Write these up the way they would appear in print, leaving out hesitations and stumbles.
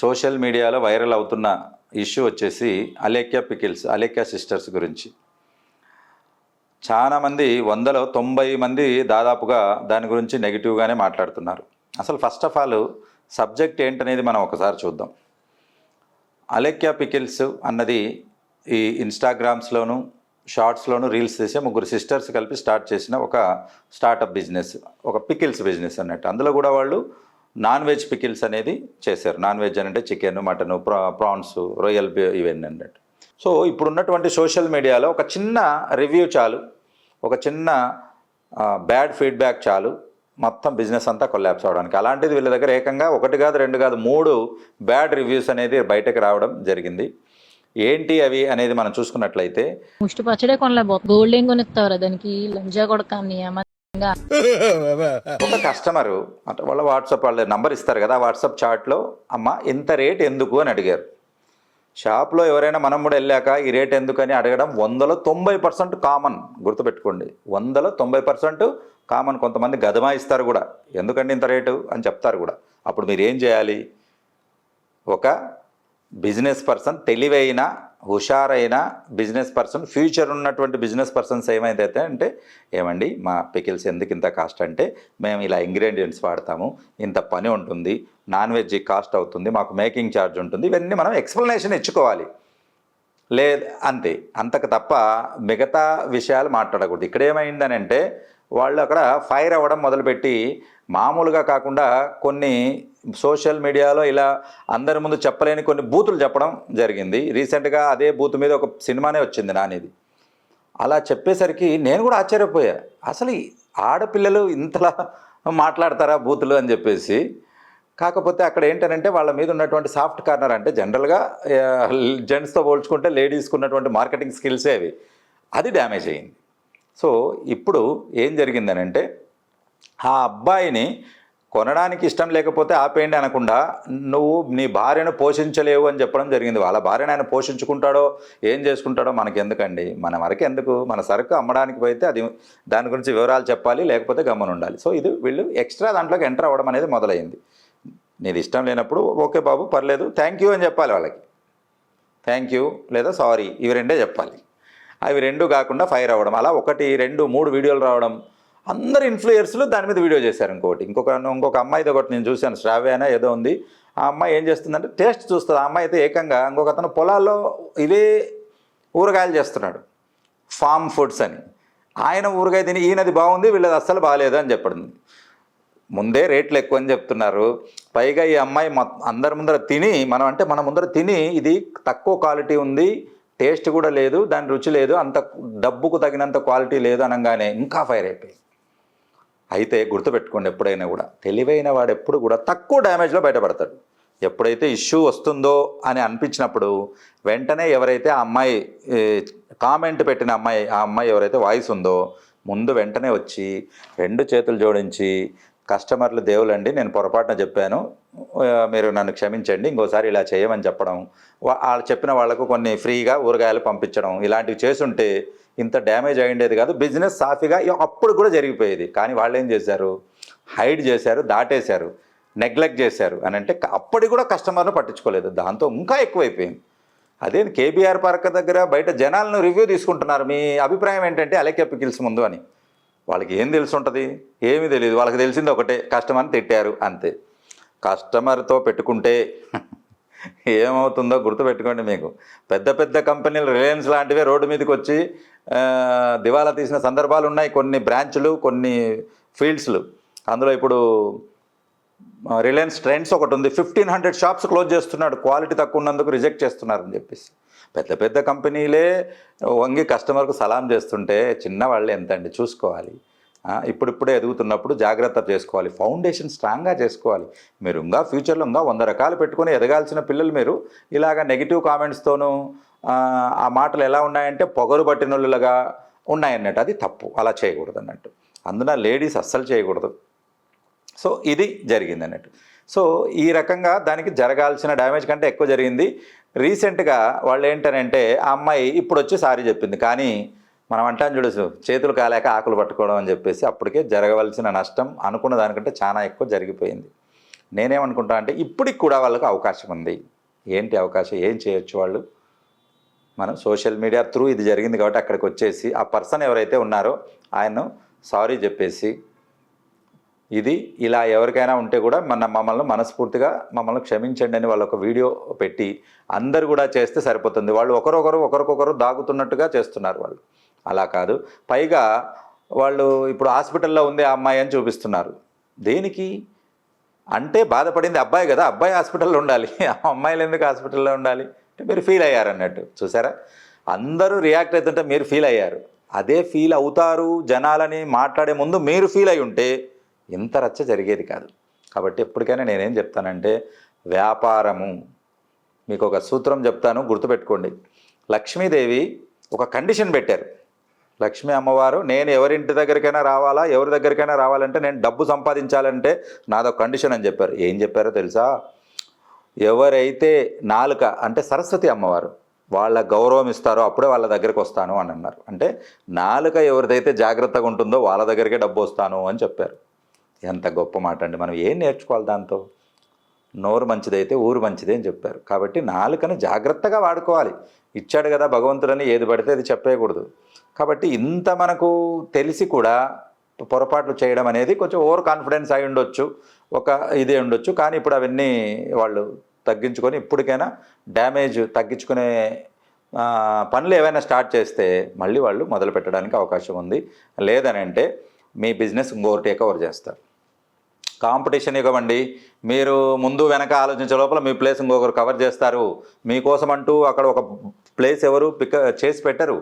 Social మీడియాలో viral అవుతున్న issue వచ్చేసి అలేఖ్య పికిల్స్, అలేఖ్య సిస్టర్స్ గురించి. చాలామంది 100లో 90 మంది దాదాపుగా దాని గురించి నెగిటివ్గానే మాట్లాడుతున్నారు. అసలు ఫస్ట్ ఆఫ్ ఆల్ సబ్జెక్ట్ ఏంటనేది మనం ఒకసారి చూద్దాం. అలేఖ్య పికిల్స్ అన్నది ఈ ఇన్స్టాగ్రామ్స్లోను, షార్ట్స్లోను రీల్స్ చేసే ముగ్గురు సిస్టర్స్ కలిపి స్టార్ట్ చేసిన ఒక స్టార్టప్ బిజినెస్, ఒక పికిల్స్ బిజినెస్ అన్నట్టు. అందులో కూడా వాళ్ళు నాన్ వెజ్ పికిల్స్ అనేది చేశారు. నాన్ వెజ్ అంటే చికెన్, మటను, ప్రాన్స్, రొయ్యల్ ఇవన్నీ అన్నట్టు. సో ఇప్పుడున్నటువంటి సోషల్ మీడియాలో ఒక చిన్న రివ్యూ చాలు, ఒక చిన్న బ్యాడ్ ఫీడ్బ్యాక్ చాలు మొత్తం బిజినెస్ అంతా కొలాప్స్ అవడానికి. అలాంటిది వీళ్ళ దగ్గర ఏకంగా 1 కాదు 2 కాదు 3 బ్యాడ్ రివ్యూస్ అనేది బయటకు రావడం జరిగింది. ఏంటి అవి అనేది మనం చూసుకున్నట్లయితే, ముష్టి పచ్చడే కొనలేకపోతుంది, గోల్డ్ ఏం కొనిస్తారు దానికి, లంజా కొడకాన్ని. ఒక కస్టమరు అంటే వాళ్ళ వాట్సాప్ వాళ్ళ నంబర్ ఇస్తారు కదా, వాట్సాప్ చాట్లో అమ్మ ఇంత రేట్ ఎందుకు అని అడిగారు. షాప్లో ఎవరైనా మనం కూడా వెళ్ళాక ఈ రేట్ ఎందుకని అడగడం 100లో 90% కామన్. గుర్తుపెట్టుకోండి, 100లో 90% కామన్. కొంతమంది గదమాయిస్తారు కూడా, ఎందుకండి ఇంత రేటు అని చెప్తారు కూడా. అప్పుడు మీరు ఏం చేయాలి? ఒక బిజినెస్ పర్సన్, తెలివైన హుషారైన బిజినెస్ పర్సన్, ఫ్యూచర్ ఉన్నటువంటి బిజినెస్ పర్సన్స్ ఏమైతే అంటే, ఏమండి మా పికిల్స్ ఎందుకు ఇంత కాస్ట్ అంటే, మేము ఇలా ఇంగ్రీడియంట్స్ వాడతాము, ఇంత పని ఉంటుంది, నాన్ వెజ్ కాస్ట్ అవుతుంది, మాకు మేకింగ్ ఛార్జ్ ఉంటుంది, ఇవన్నీ మనం ఎక్స్ప్లెనేషన్ ఇచ్చుకోవాలి. లేదు అంతే, అంతకు తప్ప మిగతా విషయాలు మాట్లాడకూడదు. ఇక్కడ ఏమైందని అంటే, వాళ్ళు అక్కడ ఫైర్ అవ్వడం మొదలుపెట్టి, మామూలుగా కాకుండా కొన్ని సోషల్ మీడియాలో ఇలా అందరి ముందు చెప్పలేని కొన్ని బూతులు చెప్పడం జరిగింది. రీసెంట్గా అదే బూత్ మీద ఒక సినిమానే వచ్చింది, నానిది. అలా చెప్పేసరికి నేను కూడా ఆశ్చర్యపోయా, అసలు ఆడపిల్లలు ఇంతలా మాట్లాడతారా బూతులు అని చెప్పేసి. కాకపోతే అక్కడ ఏంటంటే వాళ్ళ మీద ఉన్నటువంటి సాఫ్ట్ కార్నర్, అంటే జనరల్గా జెంట్స్తో పోల్చుకుంటే లేడీస్కి ఉన్నటువంటి మార్కెటింగ్ స్కిల్సే అవి, అది డ్యామేజ్ అయ్యింది. సో ఇప్పుడు ఏం జరిగిందనంటే, ఆ అబ్బాయిని కొనడానికి ఇష్టం లేకపోతే ఆపేయండి అనకుండా, నువ్వు నీ భార్యను పోషించలేవు అని చెప్పడం జరిగింది. వాళ్ళ భార్యను ఆయన పోషించుకుంటాడో ఏం చేసుకుంటాడో మనకి ఎందుకండి, మన వరకు ఎందుకు, మన సరుకు అమ్మడానికి పోయితే అది దాని గురించి వివరాలు చెప్పాలి, లేకపోతే గమ్మున ఉండాలి. సో ఇది వీళ్ళు ఎక్స్ట్రా దాంట్లోకి ఎంటర్ అవ్వడం అనేది మొదలైంది. నీది ఇష్టం లేనప్పుడు ఓకే బాబు పర్లేదు, థ్యాంక్ యూ అని చెప్పాలి వాళ్ళకి. థ్యాంక్ యూ లేదా సారీ, ఇవి రెండే చెప్పాలి. అవి రెండు కాకుండా ఫైర్ అవ్వడం, అలా 1, 2, 3 వీడియోలు రావడం. అందరు ఇన్ఫ్లుయర్స్లు దాని మీద వీడియో చేశారు. ఇంకొక అమ్మాయిది ఒకటి నేను చూశాను, శ్రావ్యాన ఏదో ఉంది. ఆ అమ్మాయి ఏం చేస్తుందంటే టేస్ట్ చూస్తుంది. ఆ అమ్మాయి అయితే ఏకంగా ఇంకొక అతను పొలాల్లో ఇవే ఊరగాయలు చేస్తున్నాడు, ఫామ్ ఫుడ్స్ అని. ఆయన ఊరగాయ తిని ఈయనది బాగుంది, వీళ్ళది అస్సలు బాగాలేదు అని చెప్పడం. ముందే రేట్లు ఎక్కువ అని చెప్తున్నారు, పైగా ఈ అమ్మాయి అందరి ముందర తిని, మన ముందర తిని ఇది తక్కువ క్వాలిటీ ఉంది, టేస్ట్ కూడా లేదు, దాని రుచి లేదు, అంత డబ్బుకు తగినంత క్వాలిటీ లేదు అనగానే ఇంకా ఫైర్ అయిపోయి. అయితే గుర్తుపెట్టుకోండి, ఎప్పుడైనా కూడా తెలివైన వాడు ఎప్పుడు కూడా తక్కువ డ్యామేజ్లో బయటపడతాడు. ఎప్పుడైతే ఇష్యూ వస్తుందో అని అనిపించినప్పుడు వెంటనే ఎవరైతే ఆ అమ్మాయి కామెంట్ పెట్టిన ఆ అమ్మాయి ఎవరైతే వాయిస్ ఉందో, ముందు వెంటనే వచ్చి 2 చేతులు జోడించి, కస్టమర్లు దేవులండి, నేను పొరపాటున చెప్పాను, మీరు నన్ను క్షమించండి, ఇంకోసారి ఇలా చేయమని చెప్పడం, వాళ్ళు చెప్పిన వాళ్లకు కొన్ని ఫ్రీగా ఊరగాయలు పంపించడం, ఇలాంటివి చేసుంటే ఇంత డ్యామేజ్ అయ్యేది కాదు, బిజినెస్ సాఫీగా అప్పుడు కూడా జరిగిపోయేది. కానీ వాళ్ళు ఏం చేశారు, హైడ్ చేశారు, దాటేశారు, నెగ్లెక్ట్ చేశారు అని అంటే అప్పటికి కూడా కస్టమర్ను పట్టించుకోలేదు. దాంతో ఇంకా ఎక్కువైపోయింది. అదే కేబీఆర్ పార్క్ దగ్గర బయట జనాలను రివ్యూ తీసుకుంటున్నారు, మీ అభిప్రాయం ఏంటంటే అలేఖ్య పికిల్స్ ముందు అని. వాళ్ళకి ఏం తెలిసి ఉంటుంది, ఏమీ తెలియదు. వాళ్ళకి తెలిసింది ఒకటే, కస్టమర్ని తిట్టారు అంతే. కస్టమర్తో పెట్టుకుంటే ఏమవుతుందో గుర్తుపెట్టుకోండి. మీకు పెద్ద పెద్ద కంపెనీలు, రిలయన్స్ లాంటివే రోడ్డు మీదకి వచ్చి దివాలా తీసిన సందర్భాలు ఉన్నాయి. కొన్ని బ్రాంచ్లు, కొన్ని ఫీల్డ్స్లు. అందులో ఇప్పుడు రిలయన్స్ ట్రెండ్స్ ఒకటి ఉంది, 1500 షాప్స్ క్లోజ్ చేస్తున్నాడు, క్వాలిటీ తక్కువ ఉన్నందుకు రిజెక్ట్ చేస్తున్నారని చెప్పేసి. పెద్ద పెద్ద కంపెనీలే వంగి కస్టమర్కు సలాం చేస్తుంటే చిన్నవాళ్ళు ఎంతండి చూసుకోవాలి. ఇప్పుడిప్పుడే ఎదుగుతున్నప్పుడు జాగ్రత్త చేసుకోవాలి, ఫౌండేషన్ స్ట్రాంగ్గా చేసుకోవాలి. మీరు ఇంకా ఫ్యూచర్లో ఇంకా 100 రకాలు పెట్టుకొని ఎదగాల్సిన పిల్లలు మీరు ఇలాగ నెగిటివ్ కామెంట్స్తోనూ ఆ మాటలు ఎలా ఉన్నాయంటే పొగరు పట్టినోళ్ళుగా ఉన్నాయన్నట్టు. అది తప్పు, అలా చేయకూడదు అన్నట్టు. అందున లేడీస్ అస్సలు చేయకూడదు. సో ఇది జరిగింది అన్నట్టు. సో ఈ రకంగా దానికి జరగాల్సిన డ్యామేజ్ కంటే ఎక్కువ జరిగింది. రీసెంట్గా వాళ్ళు ఏంటనంటే, ఆ అమ్మాయి ఇప్పుడు వచ్చి సారీ చెప్పింది. కానీ మనం అంటాం చూడు, చేతులు కాలేక ఆకులు పట్టుకోవడం అని చెప్పేసి, అప్పటికే జరగవలసిన నష్టం అనుకున్న దానికంటే చాలా ఎక్కువ జరిగిపోయింది. నేనేమనుకుంటా అంటే ఇప్పటికి కూడా వాళ్ళకి అవకాశం ఉంది. ఏంటి అవకాశం, ఏం చేయొచ్చు వాళ్ళు? మనం సోషల్ మీడియా త్రూ ఇది జరిగింది కాబట్టి అక్కడికి వచ్చేసి ఆ పర్సన్ ఎవరైతే ఉన్నారో ఆయన సారీ చెప్పేసి, ఇది ఇలా ఎవరికైనా ఉంటే కూడా మమ్మల్ని మనస్ఫూర్తిగా మమ్మల్ని క్షమించండి అని వాళ్ళు ఒక వీడియో పెట్టి అందరు కూడా చేస్తే సరిపోతుంది. వాళ్ళు ఒకరికొకరు దాగుతున్నట్టుగా చేస్తున్నారు వాళ్ళు. అలా కాదు. పైగా వాళ్ళు ఇప్పుడు హాస్పిటల్లో ఉంది ఆ అమ్మాయి అని చూపిస్తున్నారు. దేనికి అంటే బాధపడింది అబ్బాయి కదా, అబ్బాయి హాస్పిటల్లో ఉండాలి, ఆ అమ్మాయిలు ఎందుకు హాస్పిటల్లో ఉండాలి అంటే మీరు ఫీల్ అయ్యారు అన్నట్టు. చూసారా, అందరూ రియాక్ట్ అవుతుంటే మీరు ఫీల్ అయ్యారు. అదే ఫీల్ అవుతారు జనాలని మాట్లాడే ముందు మీరు ఫీల్ అయి ఉంటే ఇంత రచ్చ జరిగేది కాదు. కాబట్టి ఎప్పటికైనా నేనేం చెప్తానంటే, వ్యాపారము, మీకు ఒక సూత్రం చెప్తాను, గుర్తుపెట్టుకోండి. లక్ష్మీదేవి ఒక కండిషన్ పెట్టారు. లక్ష్మీ అమ్మవారు, నేను ఎవరింటి దగ్గరికైనా రావాలా, ఎవరి దగ్గరికైనా రావాలంటే నేను డబ్బు సంపాదించాలంటే నాదొక కండిషన్ అని చెప్పారు. ఏం చెప్పారో తెలుసా? ఎవరైతే నాలుక అంటే సరస్వతి అమ్మవారు వాళ్ళ గౌరవం ఇస్తారో అప్పుడే వాళ్ళ దగ్గరికి వస్తాను అని అన్నారు. అంటే నాలుక ఎవరిదైతే జాగ్రత్తగా ఉంటుందో వాళ్ళ దగ్గరికే డబ్బు వస్తాను అని చెప్పారు. ఎంత గొప్ప మాట అండి. మనం ఏం నేర్చుకోవాలి దాంతో? నోరు మంచిదైతే ఊరు మంచిదే అని చెప్పారు. కాబట్టి నాలుకను జాగ్రత్తగా వాడుకోవాలి. ఇచ్చాడు కదా భగవంతుడని ఏది పడితే అది చెప్పేయకూడదు. కాబట్టి ఇంత మనకు తెలిసి కూడా పొరపాట్లు చేయడం అనేది కొంచెం ఓవర్ కాన్ఫిడెన్స్ అయి ఉండొచ్చు, ఒక ఇదే ఉండొచ్చు. కానీ ఇప్పుడు అవన్నీ వాళ్ళు తగ్గించుకొని ఇప్పటికైనా డ్యామేజ్ తగ్గించుకునే పనులు ఏవైనా స్టార్ట్ చేస్తే మళ్ళీ వాళ్ళు మొదలు పెట్టడానికి అవకాశం ఉంది. లేదని అంటే మీ బిజినెస్ ఇంకొకరు టేక్ ఓవర్ చేస్తారు. కాంపిటీషన్ ఇవ్వండి. మీరు ముందు వెనక ఆలోచించే లోపల మీ ప్లేస్ ఇంకొకరు కవర్ చేస్తారు. మీకోసం అంటూ అక్కడ ఒక ప్లేస్ ఎవరు చేసి పెట్టరు,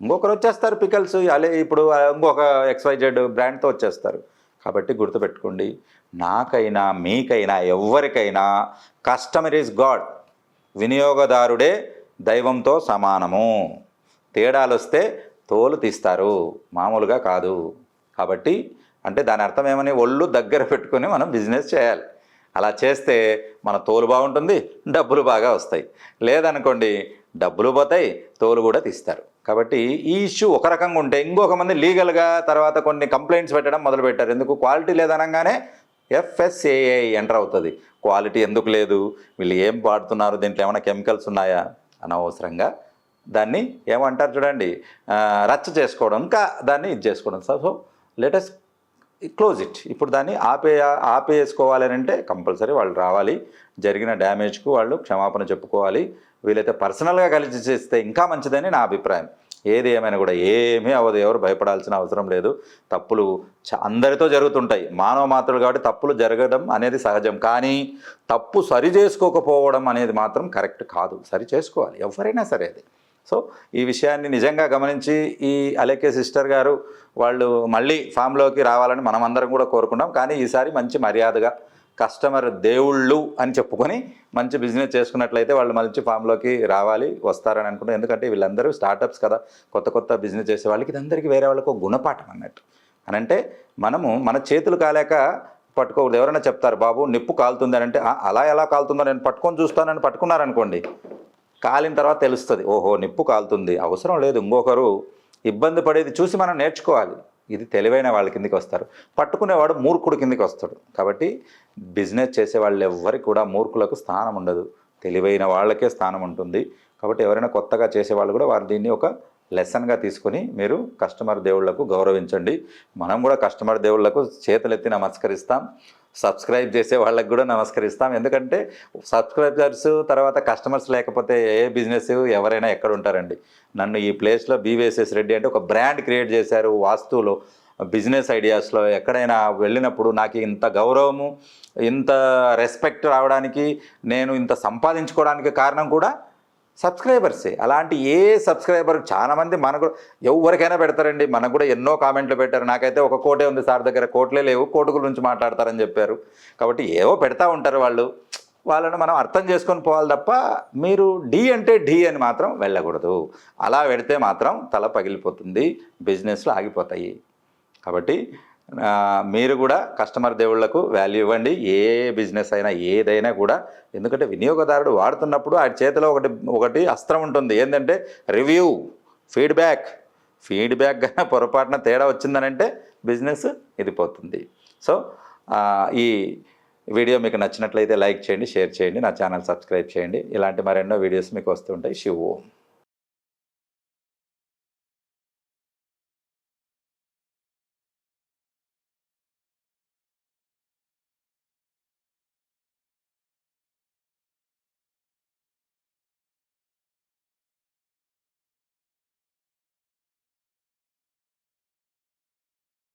ఇంకొకరు వచ్చేస్తారు పికల్స్. అలే ఇప్పుడు ఇంకొక XYZ బ్రాండ్తో వచ్చేస్తారు. కాబట్టి గుర్తుపెట్టుకోండి, నాకైనా మీకైనా ఎవరికైనా కస్టమర్ ఈజ్ గాడ్. వినియోగదారుడే దైవంతో సమానము. తేడాలు వస్తే తోలు తీస్తారు, మామూలుగా కాదు. కాబట్టి అంటే దాని అర్థం ఏమని, ఒళ్ళు దగ్గర పెట్టుకొని మనం బిజినెస్ చేయాలి. అలా చేస్తే మన తోలు బాగుంటుంది, డబ్బులు బాగా వస్తాయి. లేదనుకోండి, డబ్బులు పోతాయి, తోలు కూడా తీస్తారు. కాబట్టి ఈ ఇష్యూ ఒక రకంగా ఉంటే ఇంకొక మంది లీగల్గా తర్వాత కొన్ని కంప్లైంట్స్ పెట్టడం మొదలుపెట్టారు. ఎందుకు? క్వాలిటీ లేదనగానే FSSAI ఎంటర్ అవుతుంది. క్వాలిటీ ఎందుకు లేదు, వీళ్ళు ఏం వాడుతున్నారు, దీంట్లో ఏమైనా కెమికల్స్ ఉన్నాయా, అనవసరంగా దాన్ని ఏమంటారు చూడండి, రచ్చ చేసుకోవడం, ఇంకా దాన్ని ఇది చేసుకోవడం. So let us close it. ఇప్పుడు దాన్ని ఆపేసుకోవాలి అంటే కంపల్సరీ వాళ్ళు రావాలి, జరిగిన డ్యామేజ్కు వాళ్ళు క్షమాపణ చెప్పుకోవాలి. వీలైతే పర్సనల్గా కలిసి చేస్తే ఇంకా మంచిదని నా అభిప్రాయం. ఏది ఏమైనా కూడా ఏమీ అవ్వదు, ఎవరు భయపడాల్సిన అవసరం లేదు. తప్పులు అందరితో జరుగుతుంటాయి, మానవ మాత్రులు కాబట్టి తప్పులు జరగడం అనేది సహజం. కానీ తప్పు సరి చేసుకోకపోవడం అనేది మాత్రం కరెక్ట్ కాదు. సరి చేసుకోవాలి ఎవరైనా సరే అది. సో ఈ విషయాన్ని నిజంగా గమనించి ఈ అలేఖ్య సిస్టర్ గారు వాళ్ళు మళ్ళీ ఫామ్లోకి రావాలని మనం అందరం కూడా కోరుకున్నాం. కానీ ఈసారి మంచి మర్యాదగా కస్టమర్ దేవుళ్ళు అని చెప్పుకొని మంచి బిజినెస్ చేసుకున్నట్లయితే వాళ్ళు మంచి ఫామ్లోకి రావాలి, వస్తారని అనుకుంటాం. ఎందుకంటే వీళ్ళందరూ స్టార్టప్స్ కదా, కొత్త బిజినెస్ చేసే వాళ్ళకి ఇదందరికీ వేరే వాళ్ళకి ఒక గుణపాఠం అన్నట్టు. అనంటే మనము మన చేతులు కాలేక పట్టుకోకూడదు. ఎవరైనా చెప్తారు, బాబు నిప్పు కాలుతుంది అని అంటే, అలా ఎలా కాలుతుందో నేను పట్టుకొని చూస్తానని పట్టుకున్నారనుకోండి, కాలిన తర్వాత తెలుస్తుంది, ఓహో నిప్పు కాలుతుంది. అవసరం లేదు, ఇంకొకరు ఇబ్బంది పడేది చూసి మనం నేర్చుకోవాలి. ఇది తెలివైన వాళ్ళ కిందికి వస్తారు, పట్టుకునేవాడు మూర్ఖుడు కిందికి వస్తాడు. కాబట్టి బిజినెస్ చేసే వాళ్ళు ఎవ్వరికి కూడా మూర్ఖులకు స్థానం ఉండదు, తెలివైన వాళ్ళకే స్థానం ఉంటుంది. కాబట్టి ఎవరైనా కొత్తగా చేసేవాళ్ళు కూడా వారు దీన్ని ఒక లెసన్గా తీసుకొని మీరు కస్టమర్ దేవుళ్లకు గౌరవించండి. మనం కూడా కస్టమర్ దేవుళ్లకు చేతులెత్తి నమస్కరిస్తాం, సబ్స్క్రైబ్ చేసే వాళ్ళకి కూడా నమస్కరిస్తాం. ఎందుకంటే సబ్స్క్రైబర్స్ తర్వాత కస్టమర్స్ లేకపోతే ఏ బిజినెస్ ఎవరైనా ఎక్కడ ఉంటారండి. నన్ను ఈ ప్లేస్లో BVSS రెడ్డి అంటే ఒక బ్రాండ్ క్రియేట్ చేశారు. వాస్తువులో, బిజినెస్ ఐడియాస్లో ఎక్కడైనా వెళ్ళినప్పుడు నాకు ఇంత గౌరవము, ఇంత రెస్పెక్ట్ రావడానికి, నేను ఇంత సంపాదించుకోవడానికి కారణం కూడా సబ్స్క్రైబర్సే. అలాంటి ఏ సబ్స్క్రైబర్ చాలామంది మనకు ఎవరికైనా పెడతారండి. మనకు కూడా ఎన్నో కామెంట్లు పెట్టారు. నాకైతే ఒక కోటే ఉంది సార్ దగ్గర, కోట్లే లేవు, కోటు గురించి మాట్లాడతారని చెప్పారు. కాబట్టి ఏవో పెడతా ఉంటారు వాళ్ళు, వాళ్ళని మనం అర్థం చేసుకొని పోవాలి తప్ప మీరు డి అంటే డి అని మాత్రం వెళ్ళకూడదు. అలా పెడితే మాత్రం తల పగిలిపోతుంది, బిజినెస్లు ఆగిపోతాయి. కాబట్టి మీరు కూడా కస్టమర్ దేవుళ్లకు వాల్యూ ఇవ్వండి. ఏ బిజినెస్ అయినా ఏదైనా కూడా. ఎందుకంటే వినియోగదారుడు వాడుతున్నప్పుడు ఆ చేతిలో ఒకటి అస్త్రం ఉంటుంది. ఏంటంటే రివ్యూ, ఫీడ్బ్యాక్ కానీ పొరపాటున తేడా వచ్చిందనంటే బిజినెస్ ఇది పోతుంది. సో ఈ వీడియో మీకు నచ్చినట్లయితే లైక్ చేయండి, షేర్ చేయండి, నా ఛానల్ సబ్స్క్రైబ్ చేయండి. ఇలాంటి మరెన్నో వీడియోస్ మీకు వస్తుంటాయి. శివ ఓం.